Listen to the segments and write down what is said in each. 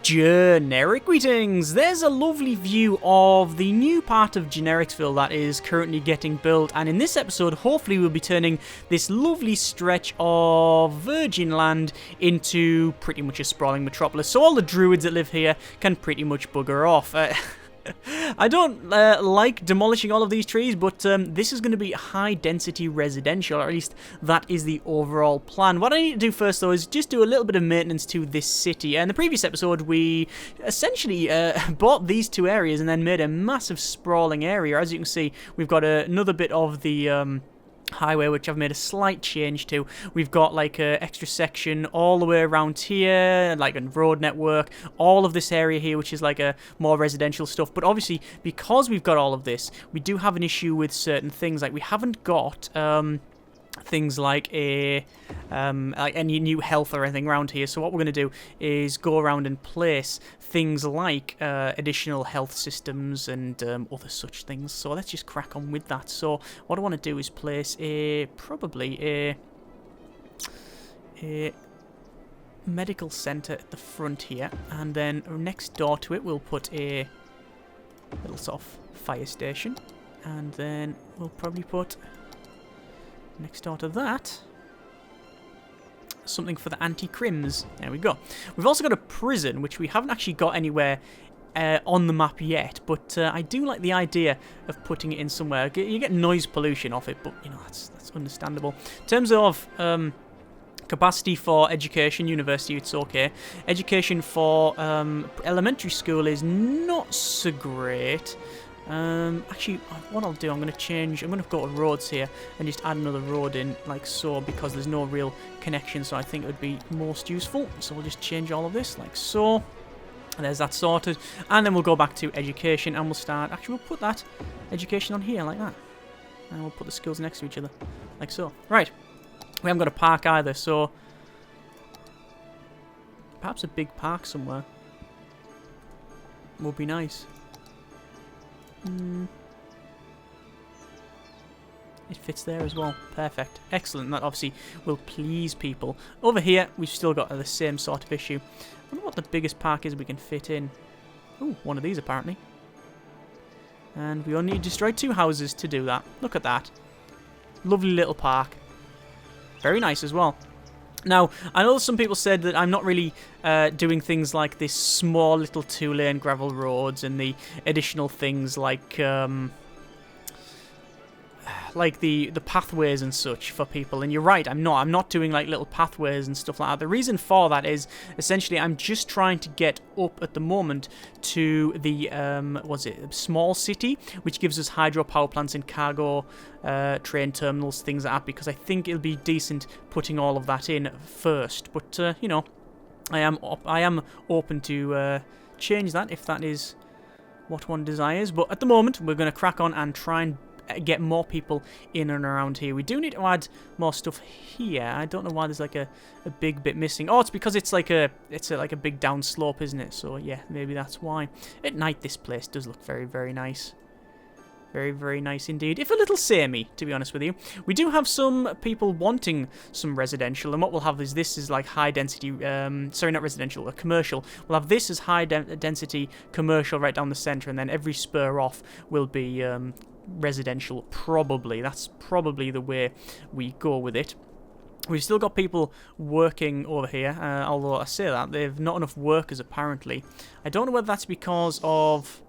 Generic greetings! There's a lovely view of the new part of Genericsville that is currently getting built, and in this episode hopefully we'll be turning this lovely stretch of virgin land into pretty much a sprawling metropolis, so all the druids that live here can pretty much bugger off. I don't like demolishing all of these trees, but this is going to be high-density residential, or at least that is the overall plan. What I need to do first, though, is just do a little bit of maintenance to this city. In the previous episode, we essentially bought these two areas and then made a massive sprawling area. As you can see, we've got another bit of the highway, which I've made a slight change to. We've got like a extra section all the way around here, like a road network, all of this area here, which is like a more residential stuff. But obviously, because we've got all of this, we do have an issue with certain things. Like we haven't got things like any new health or anything around here. So what we're going to do is go around and place things like additional health systems and other such things. So let's just crack on with that. So what I want to do is place probably a medical center at the front here, and then next door to it we'll put a little sort of fire station, and then we'll probably put next door to that something for the anti-crims. There we go. We've also got a prison, which we haven't actually got anywhere on the map yet, but I do like the idea of putting it in somewhere. You get noise pollution off it, but you know, that's understandable. In terms of capacity for education, university, it's okay. Education for elementary school is not so great. Actually, what I'll do, I'm going to go to roads here and just add another road in, like so, because there's no real connection, so I think it would be most useful. So we'll just change all of this, like so. And there's that sorted. And then we'll go back to education, and we'll start, actually we'll put that education on here, like that. And we'll put the schools next to each other, like so. Right, we haven't got a park either, so perhaps a big park somewhere would be nice. It fits there as well. Perfect. Excellent. That obviously will please people. Over here, we've still got the same sort of issue. I wonder what the biggest park is we can fit in. Ooh, one of these apparently. And we only need to destroy 2 houses to do that. Look at that. Lovely little park. Very nice as well. Now, I know some people said that I'm not really doing things like this small little 2-lane gravel roads and the additional things like the pathways and such for people. And you're right, I'm not doing like little pathways and stuff like that. The reason for that is essentially I'm just trying to get up at the moment to the small city, which gives us hydropower plants and cargo train terminals, things like that, because I think it'll be decent putting all of that in first. But you know, I am open to change that if that is what one desires. But at the moment, we're going to crack on and try and get more people in and around here. We do need to add more stuff here. I don't know why there's like a big bit missing. Oh, it's because it's like a big down slope, isn't it? So yeah, maybe that's why. At night, this place does look very, very nice. Very, very nice indeed. If a little samey, to be honest with you. We do have some people wanting some residential, and what we'll have is this is like high density, sorry, not residential, commercial. We'll have this as high density commercial right down the center, and then every spur off will be residential, probably. That's probably the way we go with it. We've still got people working over here, although I say that, they've not enough workers apparently. I don't know whether that's because of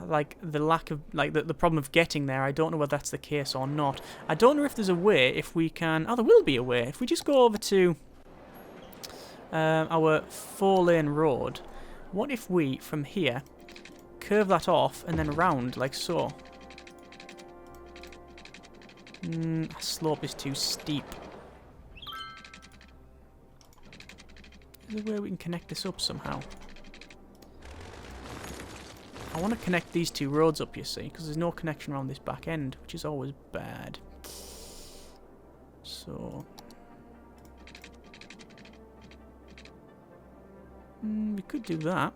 like the lack of, like the problem of getting there. I don't know whether that's the case or not. I don't know if there's a way, if we can, oh there will be a way, if we just go over to our 4-lane road. What if we, from here, curve that off and then round like so? Slope is too steep. Is there a way we can connect this up somehow? I want to connect these 2 roads up, you see, because there's no connection around this back end, which is always bad. So we could do that.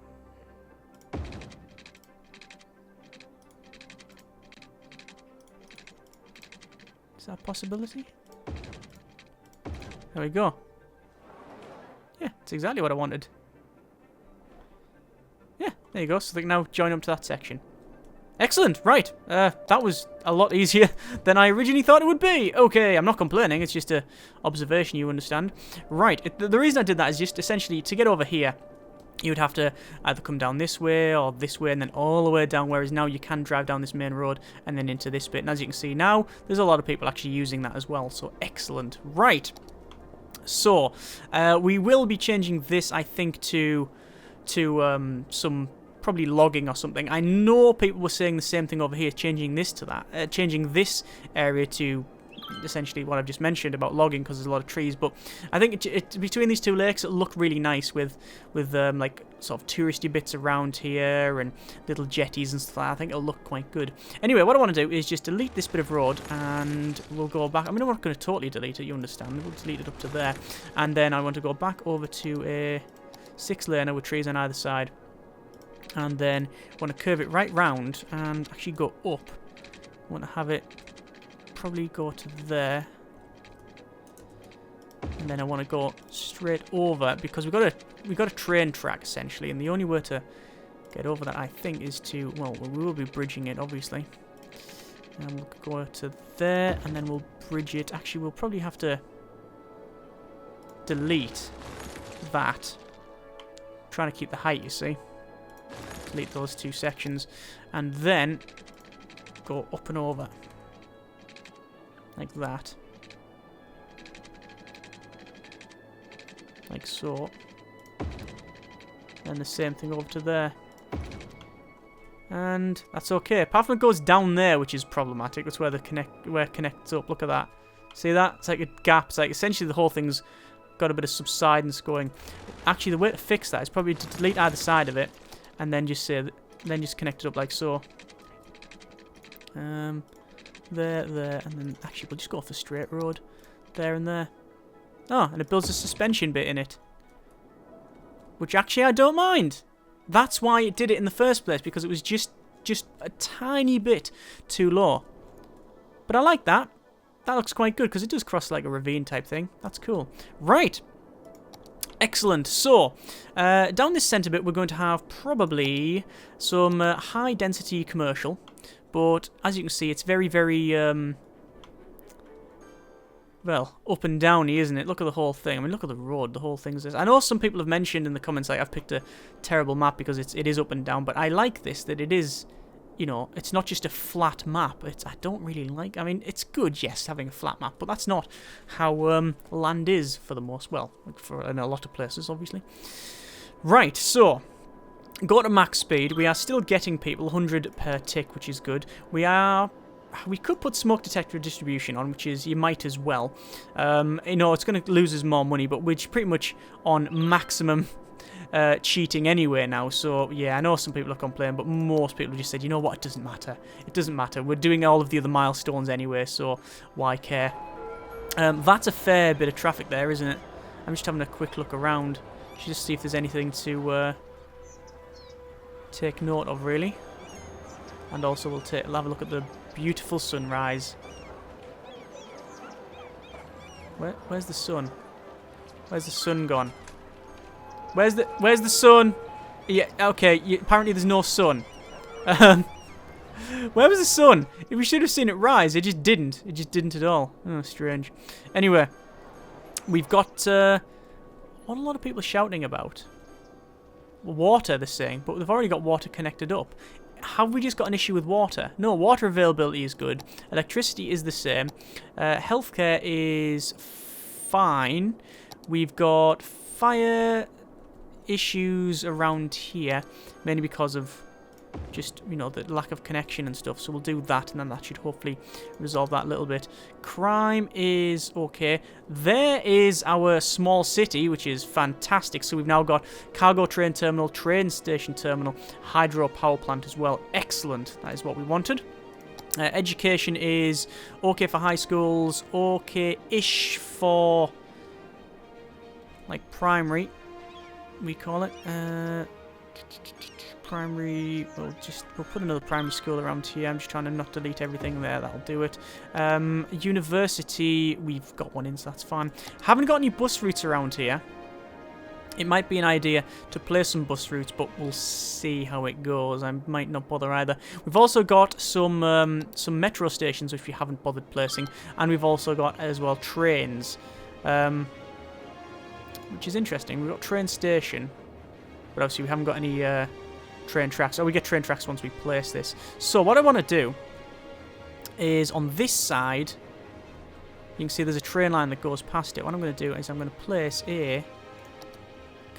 Is that a possibility? There we go. Yeah, it's exactly what I wanted. Yeah, there you go. So they can now join up to that section. Excellent, right. That was a lot easier than I originally thought it would be. Okay, I'm not complaining, it's just a observation, you understand. Right, the reason I did that is just essentially to get over here, you would have to either come down this way or this way and then all the way down, whereas now you can drive down this main road and then into this bit. And as you can see now, there's a lot of people actually using that as well, so excellent. Right, so we will be changing this, I think, to some probably logging or something. I know people were saying the same thing over here, changing this to that, changing this area to essentially what I've just mentioned about logging because there's a lot of trees. But I think between these two lakes, it'll look really nice with like sort of touristy bits around here and little jetties and stuff like that. I think it'll look quite good. Anyway, what I want to do is just delete this bit of road and we'll go back. I mean, I'm not going to totally delete it, you understand. We'll delete it up to there. And then I want to go back over to a 6-laner with trees on either side. And then I want to curve it right round and actually go up. I want to have it probably go to there. And then I want to go straight over because we've got a train track essentially, and the only way to get over that I think is to, well, we will be bridging it obviously. And we'll go to there and then we'll bridge it. Actually, we'll probably have to delete that. I'm trying to keep the height, you see. Delete those two sections and then go up and over like that, like so, and the same thing over to there, and that's okay. Apart from it goes down there, which is problematic. That's where where it connects up. Look at that. See that? It's like a gap. It's like essentially the whole thing's got a bit of subsidence going. Actually, the way to fix that is probably to delete either side of it and then just say, then just connect it up like so. There, and then actually we'll just go off the straight road, there and there. Oh, and it builds a suspension bit in it, which actually I don't mind. That's why it did it in the first place, because it was just a tiny bit too low. But I like that. That looks quite good because it does cross like a ravine type thing. That's cool. Right. Excellent. So, down this centre bit, we're going to have probably some high-density commercial. But, as you can see, it's very, very, well, up and downy, isn't it? Look at the whole thing. I mean, look at the road. The whole thing's this. I know some people have mentioned in the comments, like, I've picked a terrible map because it is up and down. But I like this, that it is, you know, it's not just a flat map. I don't really like... I mean, it's good, yes, having a flat map. But that's not how land is for the most... Well, in a lot of places, obviously. Right, so... Go to max speed. We are still getting people 100 per tick, which is good. We could put smoke detector distribution on, which is you might as well. You know, it's going to lose us more money, but we're pretty much on maximum cheating anyway now. So yeah, I know some people are complaining, but most people just said, you know what, it doesn't matter. It doesn't matter. We're doing all of the other milestones anyway, so why care? That's a fair bit of traffic there, isn't it? I'm just having a quick look around, just see if there's anything to take note of, really. And also we'll have a look at the beautiful sunrise. Where's the sun? Where's the sun gone? Where's the sun? Yeah, okay, apparently there's no sun. Where was the sun? We should have seen it rise. It just didn't. It just didn't at all. Oh, strange. Anyway, we've got what a lot of people are shouting about. Water, they're saying, but they've already got water connected up. Have we just got an issue with water? No, water availability is good. Electricity is the same. Healthcare is fine. We've got fire issues around here, mainly because of just, you know, the lack of connection and stuff. So we'll do that, and then that should hopefully resolve that a little bit. Crime is okay. There is our small city, which is fantastic. So we've now got cargo train terminal, train station terminal, hydro power plant as well. Excellent. That is what we wanted. Education is okay for high schools, okay-ish for like primary, we call it. Primary, we'll put another primary school around here. I'm just trying to not delete everything there. That'll do it. University, we've got one in, so that's fine. Haven't got any bus routes around here. It might be an idea to place some bus routes, but we'll see how it goes. I might not bother either. We've also got some metro stations, which we haven't bothered placing, and we've also got as well trains, which is interesting. We've got train station, but obviously we haven't got any train tracks. Oh, we get train tracks once we place this. So what I want to do is on this side, you can see there's a train line that goes past it. What I'm going to do is I'm going to place a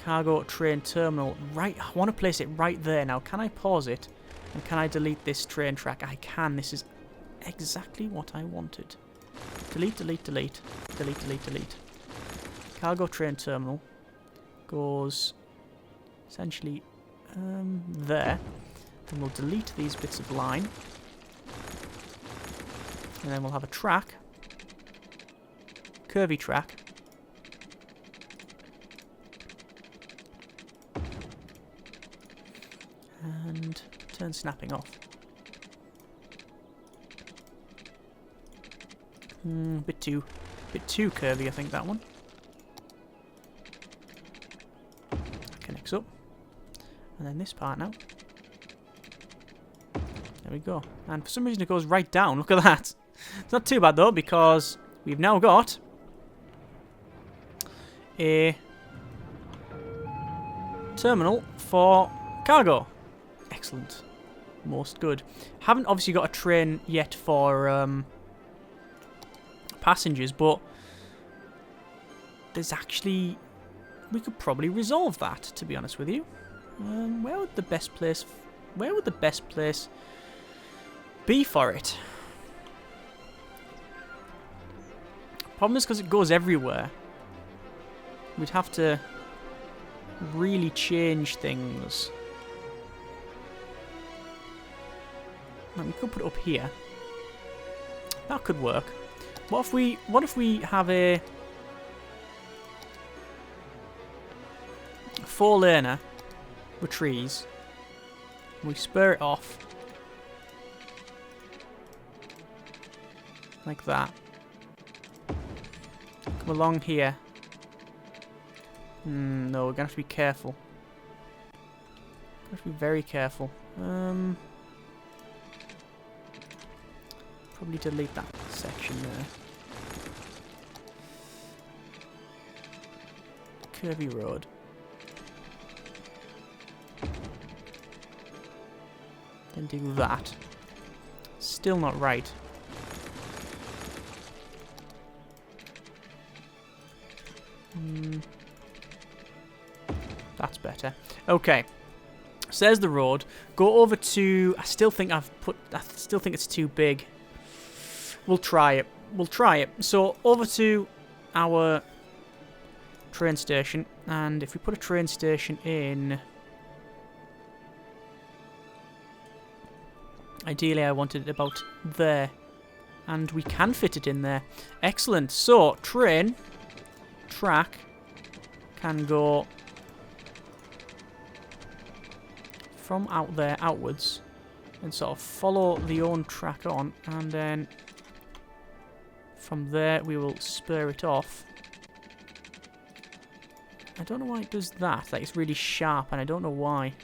cargo train terminal right. I want to place it right there. Now, can I pause it? And can I delete this train track? I can. This is exactly what I wanted. Delete, delete, delete. Delete, delete, delete. Cargo train terminal goes essentially there. Then we'll delete these bits of line. And then we'll have a track. Curvy track. And turn snapping off. Bit too curvy, I think, that one. Connects up. And then this part now. There we go. And for some reason it goes right down. Look at that. It's not too bad though, because we've now got a terminal for cargo. Excellent. Most good. Haven't obviously got a train yet for passengers, but there's actually... we could probably resolve that, to be honest with you. Where would the best place be for it? Problem is, because it goes everywhere, we'd have to really change things. Now, we could put it up here. That could work. What if we have a 4-laner with trees? We spur it off like that. Come along here. No, we're gonna have to be careful. Have to be very careful. Probably delete that section there. Curvy road. Then do that. Still not right. That's better. Okay. So there's the road. Go over to... I still think it's too big. We'll try it. We'll try it. So over to our train station. And if we put a train station in... ideally I wanted it about there. And we can fit it in there. Excellent. So, train, track, can go from out there outwards and sort of follow the own track on, and then from there we will spur it off. I don't know why it does that. Like, it's really sharp, and I don't know why.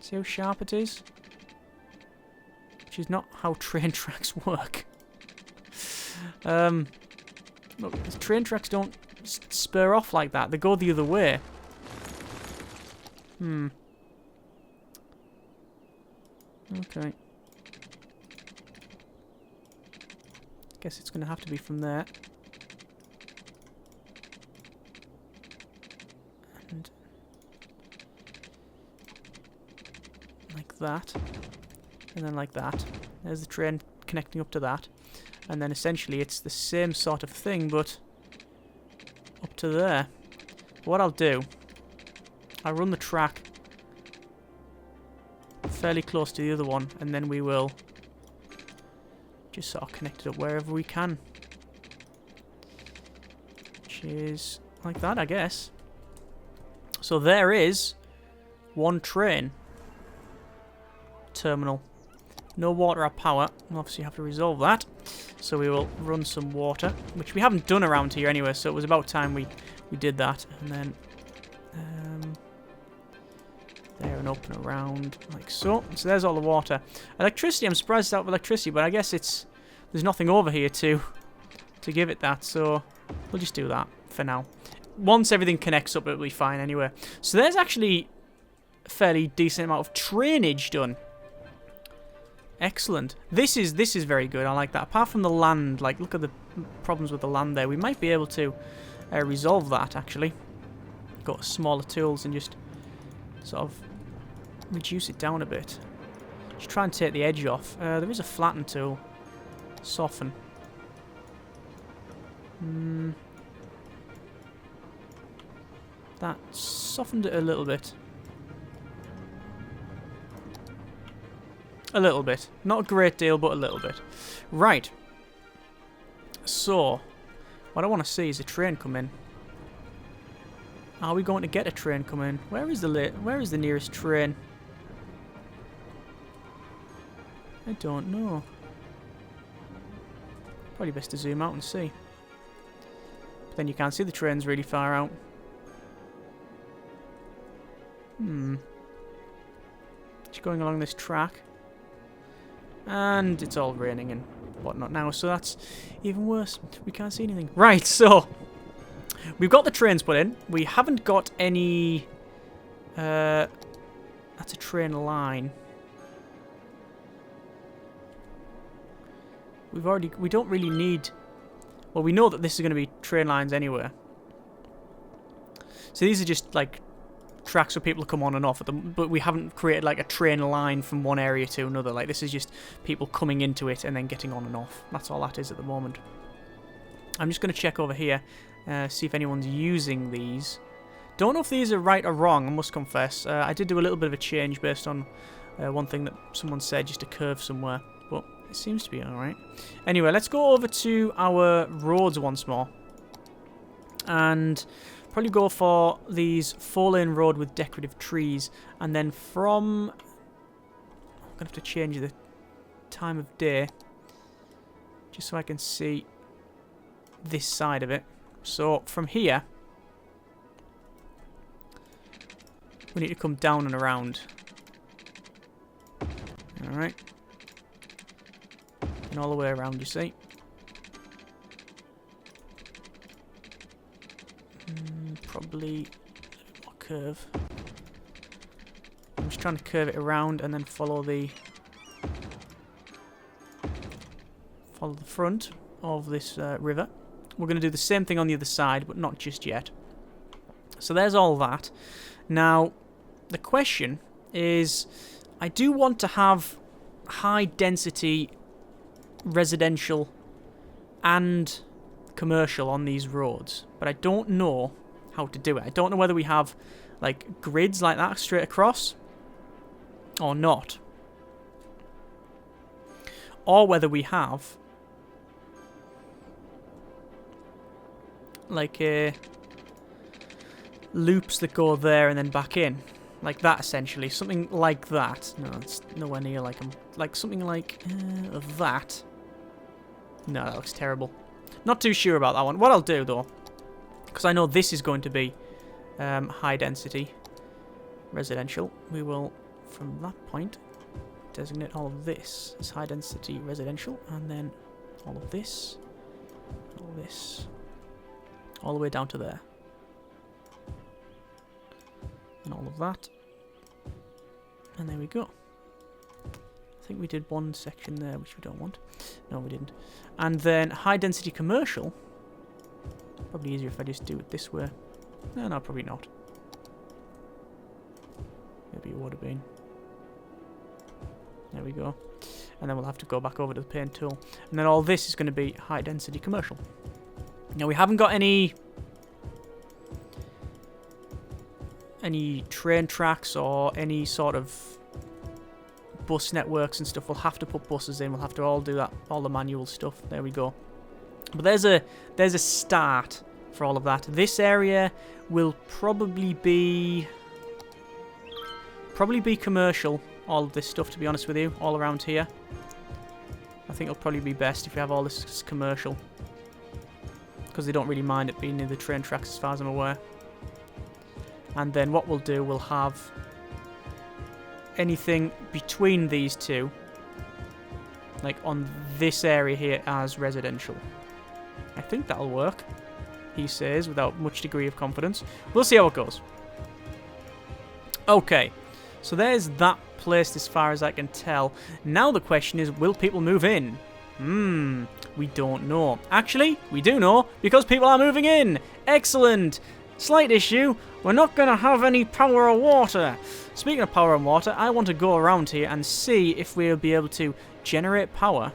See how sharp it is? Which is not how train tracks work. Look, train tracks don't spur off like that. They go the other way. Okay. Guess it's going to have to be from there. And like that. And then like that. There's the train connecting up to that. And then essentially it's the same sort of thing, but up to there. What I'll do, I'll run the track fairly close to the other one, and then we will just sort of connect it up wherever we can. Which is like that, I guess. So there is one train terminal. No water or power. We'll obviously have to resolve that. So we will run some water, which we haven't done around here anyway, so it was about time we we did that, and then there and up and around like so. So there's all the water. Electricity, I'm surprised it's out of electricity, but I guess there's nothing over here to give it that, so we'll just do that for now. Once everything connects up, it'll be fine anyway. So there's actually a fairly decent amount of drainage done. Excellent. This is very good. I like that. Apart from the land, like, look at the problems with the land there. We might be able to resolve that, actually. Got smaller tools and just sort of reduce it down a bit. Just try and take the edge off. There is a flatten tool. Soften. That softened it a little bit. A little bit. Not a great deal, but a little bit. Right. So, what I want to see is a train come in. Are we going to get a train come in? Where is the nearest train? I don't know. Probably best to zoom out and see. But then you can't see the trains really far out. Just going along this track. And it's all raining and whatnot now, so that's even worse. We can't see anything. Right, so we've got the trains put in. We haven't got any... that's a train line. We don't really need... Well, we know that this is going to be train lines anyway. So these are just, like, tracks for people to come on and off at them, but we haven't created, like, a train line from one area to another. Like, this is just people coming into it and then getting on and off. That's all that is at the moment. I'm just going to check over here, see if anyone's using these. Don't know if these are right or wrong, I must confess. I did do a little bit of a change based on one thing that someone said, just a curve somewhere, but it seems to be alright. Anyway, let's go over to our roads once more. And probably go for these 4-lane road with decorative trees. And then from... I'm going to have to change the time of day. Just so I can see this side of it. So from here, we need to come down and around. Alright. And all the way around, you see. Probably a bit more curve. I'm just trying to curve it around and then follow the front of this river. We're going to do the same thing on the other side, but not just yet. So there's all that. Now, the question is, I do want to have high density residential and commercial on these roads, but I don't know how to do it. I don't know whether we have like grids like that straight across or not, or whether we have like loops that go there and then back in, like that essentially, something like that. No, it's nowhere near like something like that. No, that looks terrible. Not too sure about that one. What I'll do though, because I know this is going to be high density residential, we will from that point designate all of this as high density residential, and then all of this, all the way down to there, and all of that, and there we go. I think we did one section there which we don't want. No, we didn't. And then high density commercial, probably easier if I just do it this way. No, probably not. Maybe it would have been. There we go. And then we'll have to go back over to the paint tool. And then all this is going to be high density commercial. Now we haven't got any train tracks or any sort of bus networks and stuff. We'll have to put buses in. We'll have to all do that, all the manual stuff. There we go. But there's a start for all of that. This area will probably be commercial, all of this stuff, to be honest with you, all around here. I think it'll probably be best if we have all this commercial, because they don't really mind it being near the train tracks as far as I'm aware. And then what we'll do, we'll have anything between these two, like on this area here, as residential. I think that'll work, he says, without much degree of confidence. We'll see how it goes. Okay, so there's that placed as far as I can tell. Now the question is, will people move in? We don't know. Actually, we do know, because people are moving in. Excellent. Slight issue. We're not going to have any power or water. Speaking of power and water, I want to go around here and see if we'll be able to generate power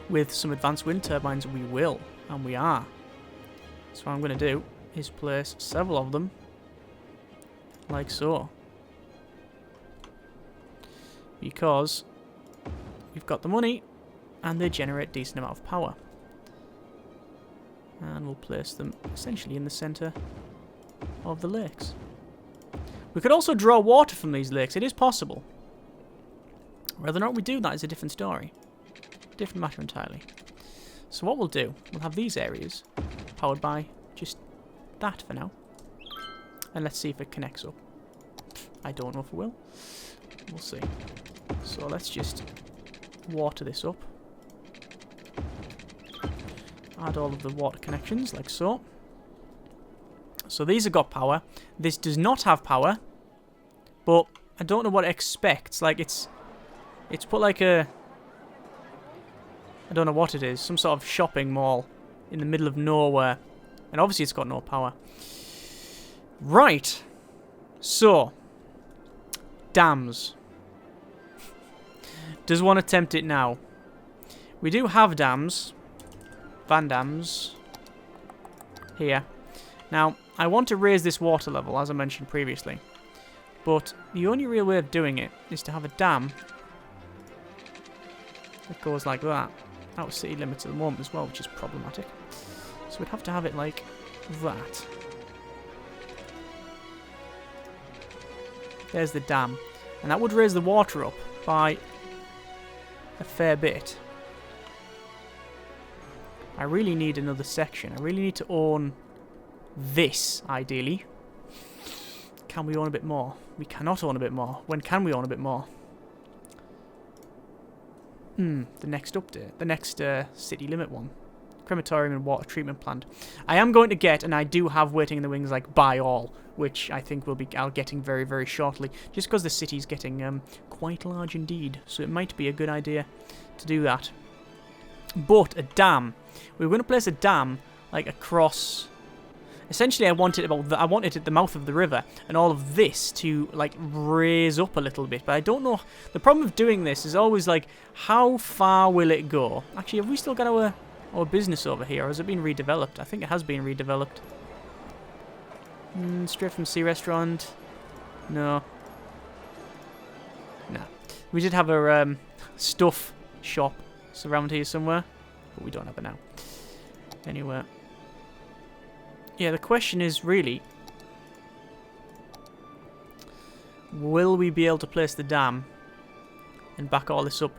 with some advanced wind turbines. We will, and we are. So what I'm going to do is place several of them, like so. Because we've got the money, and they generate a decent amount of power. And we'll place them essentially in the centre of the lakes. We could also draw water from these lakes. It is possible. Whether or not we do that is a different story. Different matter entirely. So what we'll do, we'll have these areas powered by just that for now. And let's see if it connects up. I don't know if it will. We'll see. So let's just water this up. Add all of the water connections, like so. So these have got power. This does not have power. But I don't know what it expects. Like, it's put like a... I don't know what it is. Some sort of shopping mall in the middle of nowhere. And obviously it's got no power. Right. So. Dams. Does one attempt it now? We do have dams. Van dams. Here. Now, I want to raise this water level, as I mentioned previously. But the only real way of doing it is to have a dam that goes like that. Out of city limits at the moment as well, which is problematic. So we'd have to have it like that. There's the dam. And that would raise the water up by a fair bit. I really need another section. I really need to own this, ideally. Can we own a bit more? We cannot own a bit more. When can we own a bit more? The next update. The next city limit one. Crematorium and water treatment plant. I am going to get, and I do have waiting in the wings, like, buy all, which I think I'll getting very, very shortly. Just because the city's getting quite large indeed. So it might be a good idea to do that. But a dam. We were going to place a dam, like, across... Essentially, I wanted it at the mouth of the river, and all of this to, like, raise up a little bit. But I don't know... The problem of doing this is always, like, how far will it go? Actually, have we still got our business over here, or has it been redeveloped? I think it has been redeveloped. Straight from Sea Restaurant. No. Nah. We did have a stuff shop around here somewhere, but we don't have it now. Anyway. Yeah, the question is really, will we be able to place the dam and back all this up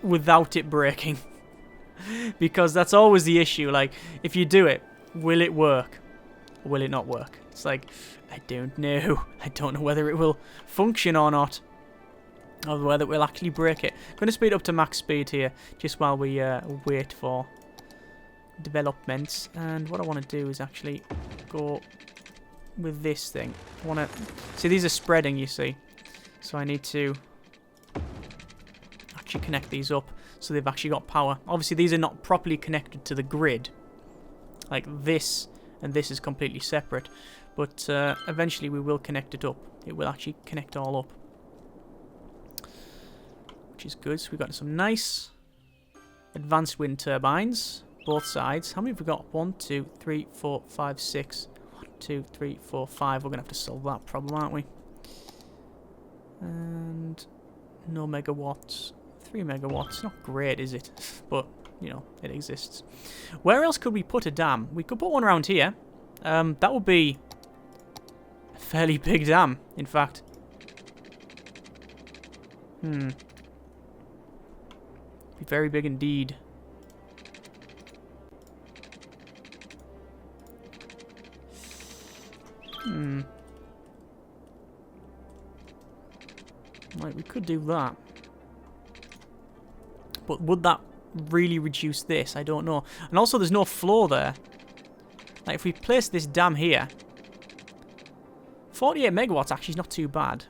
without it breaking? Because that's always the issue. Like, if you do it, will it work? Or will it not work? It's like, I don't know. I don't know whether it will function or not. Or whether it will actually break it. I'm going to speed up to max speed here, just while we wait for developments. And what I want to do is actually go with this thing. I want to... See, these are spreading, you see. So I need to actually connect these up so they've actually got power. Obviously, these are not properly connected to the grid. Like this and this is completely separate. But eventually we will connect it up. It will actually connect all up. Which is good. So we've got some nice advanced wind turbines. Both sides. How many have we got? 1, 2, 3, 4, 5, 6. 1, 2, 3, 4, 5. We're going to have to solve that problem, aren't we? And no megawatts. 3 megawatts. Not great, is it? But, you know, it exists. Where else could we put a dam? We could put one around here. That would be a fairly big dam, in fact. Be very big indeed. Right, we could do that. But would that really reduce this? I don't know. And also, there's no floor there. Like, if we place this dam here, 48 megawatts actually is not too bad.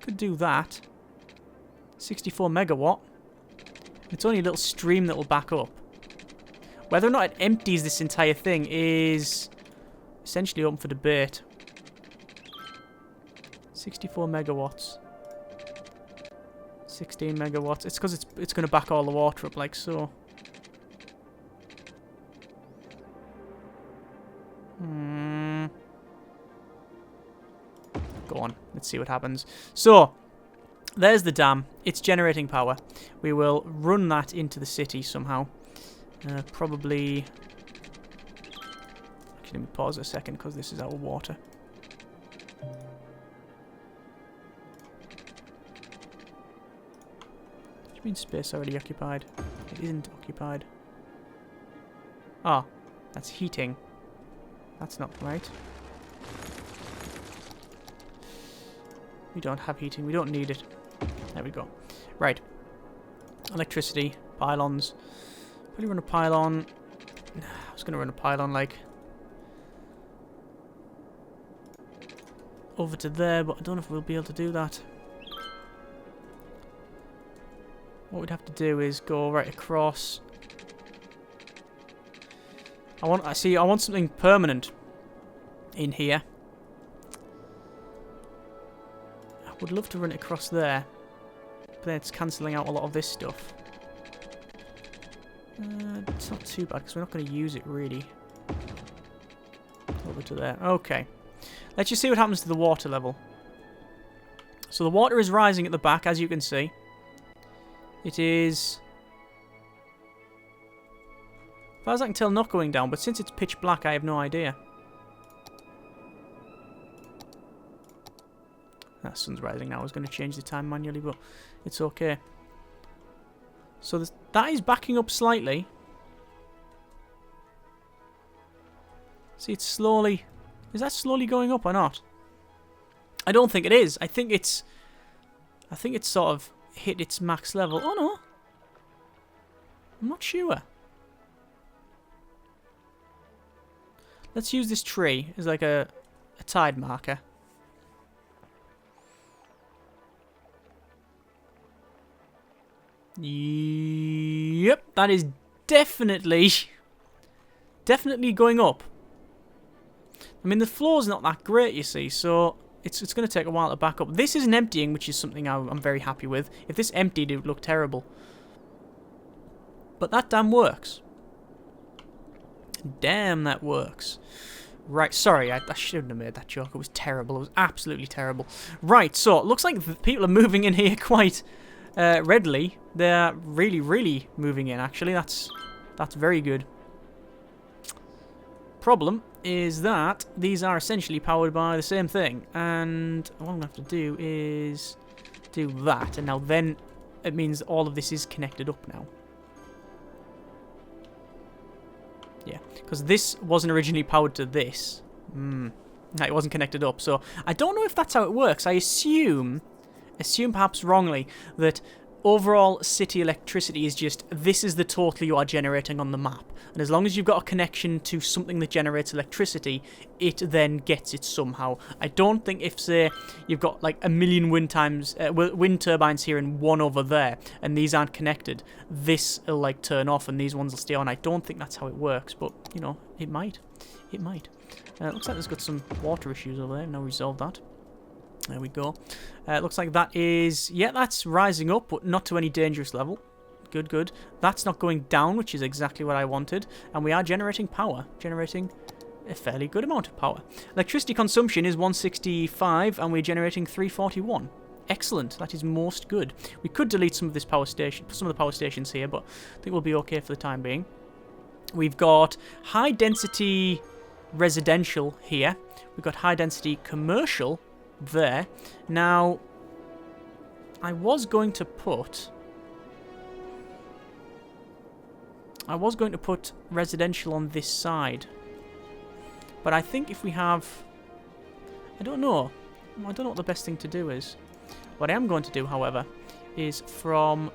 Could do that. 64 megawatt. It's only a little stream that will back up. Whether or not it empties this entire thing is essentially open for debate. 64 megawatts. 16 megawatts. It's because it's going to back all the water up like so. Go on. Let's see what happens. So, there's the dam. It's generating power. We will run that into the city somehow. Probably... Actually, let me pause a second because this is our water. What do you mean space already occupied? It isn't occupied. Ah, that's heating. That's not right. We don't have heating. We don't need it. There we go. Right. Electricity. Pylons. Probably run a pylon. I was going to run a pylon like over to there, but I don't know if we'll be able to do that. What we'd have to do is go right across. I want something permanent in here. I would love to run it across there, but then it's cancelling out a lot of this stuff. It's not too bad because we're not going to use it really. Over to there. Okay. Let's just see what happens to the water level. So the water is rising at the back, as you can see. It is... As far as I can tell, not going down, but since it's pitch black, I have no idea. That sun's rising now. I was going to change the time manually, but it's okay. So that is backing up slightly. See, it's slowly... Is that slowly going up or not? I don't think it is. I think it's sort of hit its max level. Oh, no. I'm not sure. Let's use this tree as like a tide marker. Yep, that is definitely going up. I mean, the floor's not that great, you see, so it's going to take a while to back up. This isn't emptying, which is something I'm very happy with. If this emptied, it would look terrible. But that damn works. Damn, that works. Right, sorry, I shouldn't have made that joke. It was terrible. It was absolutely terrible. Right, so it looks like people are moving in here quite readily. They're really, really moving in, actually. That's very good. Problem is that these are essentially powered by the same thing. And what I'm going to have to do is do that. And now then it means all of this is connected up now. Yeah, because this wasn't originally powered to this. No, it wasn't connected up. So I don't know if that's how it works. I assume perhaps wrongly, that overall city electricity is just, this is the total you are generating on the map. And as long as you've got a connection to something that generates electricity, it then gets it somehow. I don't think if, say, you've got like a million wind turbines here and one over there, and these aren't connected, this will like turn off and these ones will stay on. I don't think that's how it works, but, you know, it might. It might. Looks like there's got some water issues over there. Now resolve that. There we go. Looks like that is... Yeah, that's rising up, but not to any dangerous level. Good, good. That's not going down, which is exactly what I wanted. And we are generating power. Generating a fairly good amount of power. Electricity consumption is 165, and we're generating 341. Excellent. That is most good. We could delete some of this power station, some of the power stations here, but I think we'll be okay for the time being. We've got high-density residential here. We've got high-density commercial there. Now, I was going to put I was going to put residential on this side. But I think if we have... I don't know. I don't know what the best thing to do is. What I am going to do, however, is from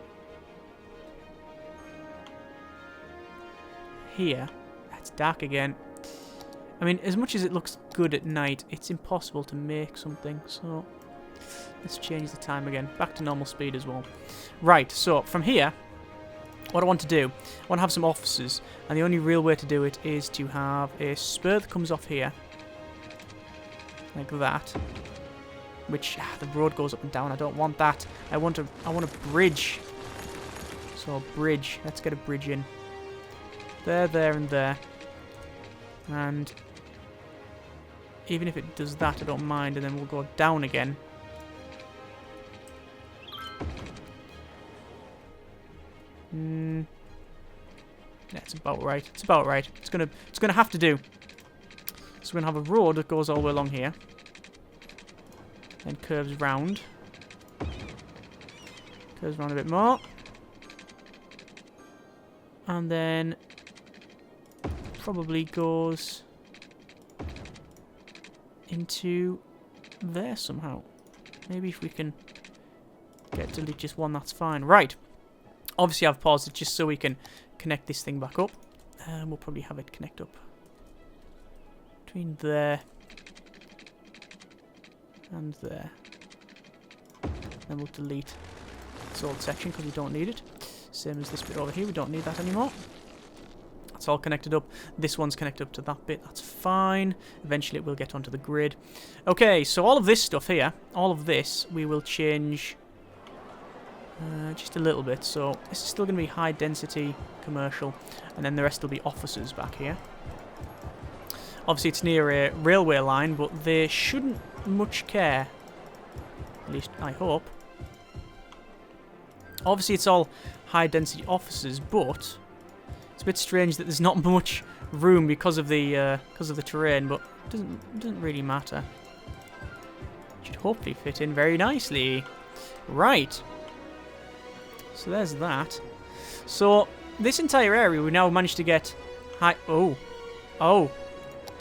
here. It's dark again. I mean, as much as it looks good at night, it's impossible to make something. So let's change the time again. Back to normal speed as well. Right, so from here, what I want to do, I want to have some offices. And the only real way to do it is to have a spur that comes off here. Like that. Which, the road goes up and down. I don't want that. I want a bridge. So, a bridge. Let's get a bridge in. There, there, and there. And even if it does that, I don't mind. And then we'll go down again. Yeah, it's about right. It's about right. It's gonna have to do. So we're gonna have a road that goes all the way along here. Then curves round. Curves round a bit more. And then probably goes into there somehow. Maybe if we can get to just one, that's fine. Right. Obviously I've paused it just so we can connect this thing back up. And we'll probably have it connect up between there and there. Then we'll delete this old section because we don't need it. Same as this bit over here, we don't need that anymore. That's all connected up. This one's connected up to that bit, that's fine. Eventually it will get onto the grid. Okay, so all of this stuff here, all of this, we will change just a little bit. So this is still going to be high density commercial, and then the rest will be offices back here. Obviously it's near a railway line, but they shouldn't much care. At least I hope. Obviously it's all high density offices, but it's a bit strange that there's not much room because of the terrain, but it doesn't really matter. Should hopefully fit in very nicely. Right. So there's that. So this entire area we now managed to get high. Oh.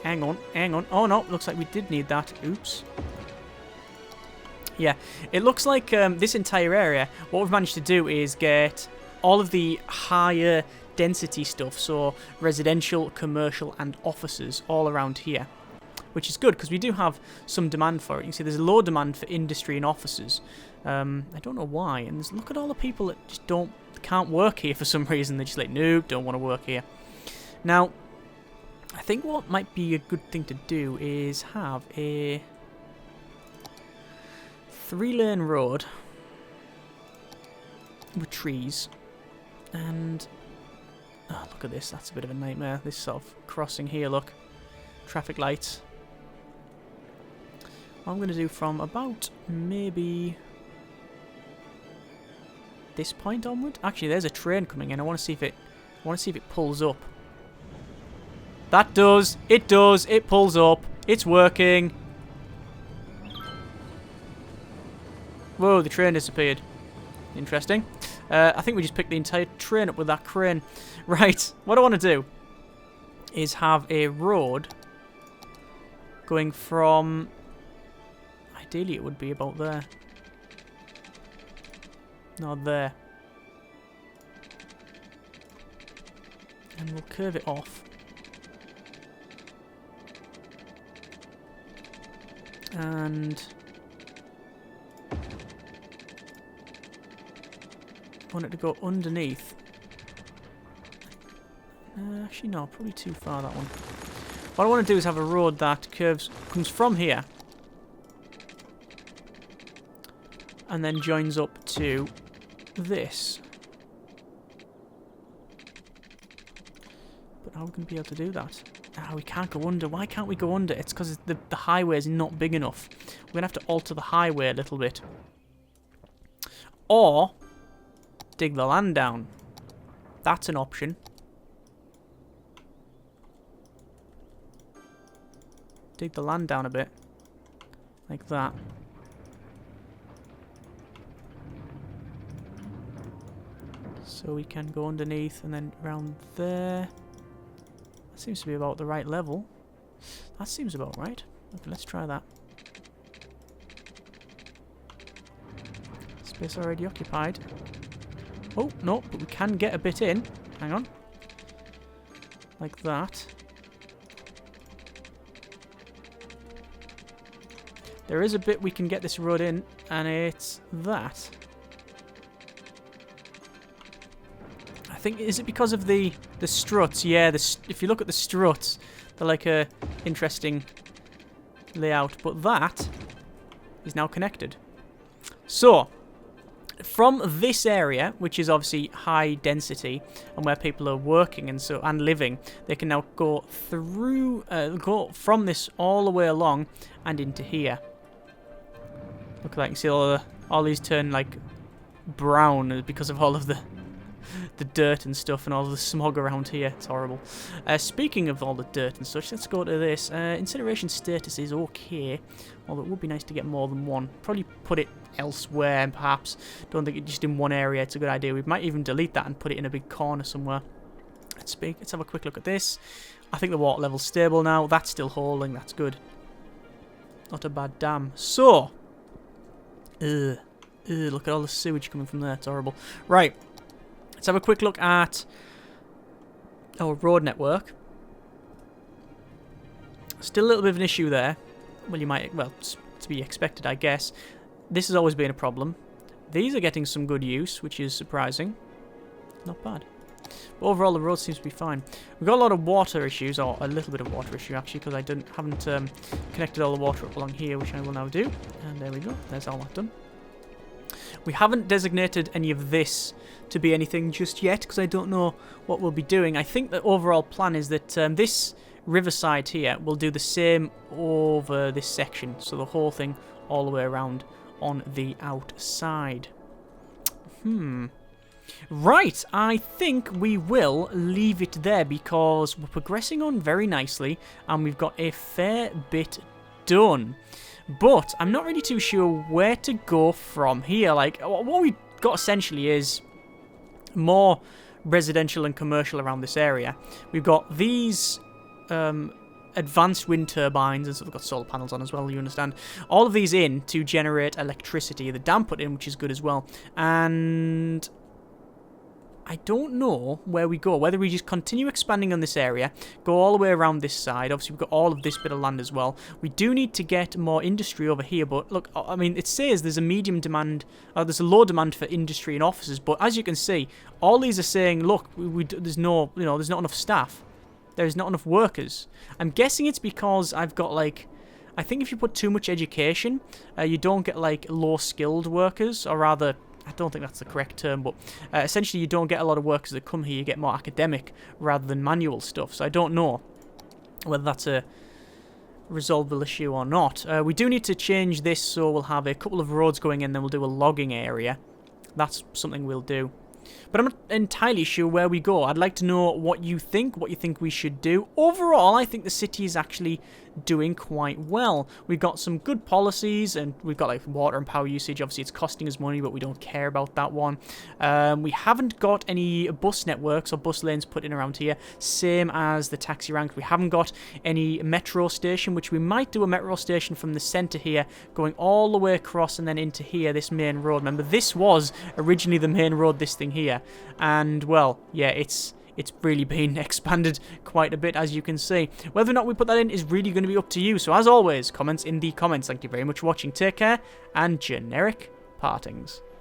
Hang on. Oh no, looks like we did need that. Oops. Yeah, it looks like this entire area, what we've managed to do is get all of the higher density stuff, so residential, commercial, and offices all around here, which is good because we do have some demand for it. You can see there's a low demand for industry and offices. I don't know why, and look at all the people that just can't work here for some reason. They're just like, nope, don't want to work here. Now, I think what might be a good thing to do is have a 3-lane road with trees, and oh, look at this, that's a bit of a nightmare, this sort of crossing here, look, traffic lights. What I'm going to do from about maybe this point onward, actually there's a train coming in, I want to see if it pulls up. That does, it pulls up, it's working. Whoa, the train disappeared. Interesting. I think we just picked the entire train up with that crane. Right, what I want to do is have a road going from... Ideally it would be about there. No, there. And we'll curve it off. And... I want it to go underneath. Actually, no, probably too far, that one. What I want to do is have a road that comes from here and then joins up to this. But how are we going to be able to do that? We can't go under. Why can't we go under? It's because the highway is not big enough. We're going to have to alter the highway a little bit. Or dig the land down. That's an option. Dig the land down a bit. Like that. So we can go underneath and then around there. That seems to be about the right level. That seems about right. Okay, let's try that. Space already occupied. Oh, no, but we can get a bit in. Hang on. Like that. There is a bit we can get this road in, and it's that. I think, is it because of the struts? Yeah, if you look at the struts, they're like a interesting layout, but that is now connected. So, from this area, which is obviously high density and where people are working and living, they can now go through, go from this all the way along and into here. Look at that, you can see all these turn like brown because of all of the dirt and stuff and all the smog around here. It's horrible. Speaking of all the dirt and such, let's go to this. Incineration status is okay, although it would be nice to get more than one. Probably put it elsewhere, and perhaps don't think it just in one area. It's a good idea. We might even delete that and put it in a big corner somewhere. Let's have a quick look at this. I think the water level's stable now. That's still holding. That's good. Not a bad dam. So, look at all the sewage coming from there. It's horrible. Right. Let's have a quick look at our road network. Still a little bit of an issue there. Well, it's to be expected, I guess. This has always been a problem. These are getting some good use, which is surprising. Not bad. But overall, the road seems to be fine. We've got a lot of water issues, or a little bit of water issue, actually, because I haven't connected all the water up along here, which I will now do. And there we go. There's all that done. We haven't designated any of this to be anything just yet, because I don't know what we'll be doing. I think the overall plan is that this riverside here will do the same over this section, so the whole thing all the way around on the outside. Right, I think we will leave it there because we're progressing on very nicely and we've got a fair bit done. But I'm not really too sure where to go from here. Like, what we've got essentially is more residential and commercial around this area. We've got these advanced wind turbines, and so we've got solar panels on as well, you understand. All of these in to generate electricity. The dam put in, which is good as well. And I don't know where we go, whether we just continue expanding on this area, go all the way around this side. Obviously, we've got all of this bit of land as well. We do need to get more industry over here, but look, I mean, it says there's a medium demand, there's a low demand for industry and offices, but as you can see, all these are saying, look, there's no, there's not enough staff. There's not enough workers. I'm guessing it's because I've got, like, I think if you put too much education, you don't get, like, low-skilled workers, or rather, I don't think that's the correct term, but essentially you don't get a lot of workers that come here. You get more academic rather than manual stuff. So I don't know whether that's a resolvable issue or not. We do need to change this, so we'll have a couple of roads going in, then we'll do a logging area. That's something we'll do. But I'm not entirely sure where we go. I'd like to know what you think we should do. Overall, I think the city is actually doing quite well. We've got some good policies, and we've got like water and power usage. Obviously, it's costing us money, but we don't care about that one. We haven't got any bus networks or bus lanes put in around here, same as the taxi rank. We haven't got any metro station, which we might do a metro station from the centre here, going all the way across and then into here, this main road. Remember, this was originally the main road, this thing here. And, well, yeah, it's really been expanded quite a bit, as you can see. Whether or not we put that in is really going to be up to you. So, as always, comments in the comments. Thank you very much for watching. Take care, and generic partings.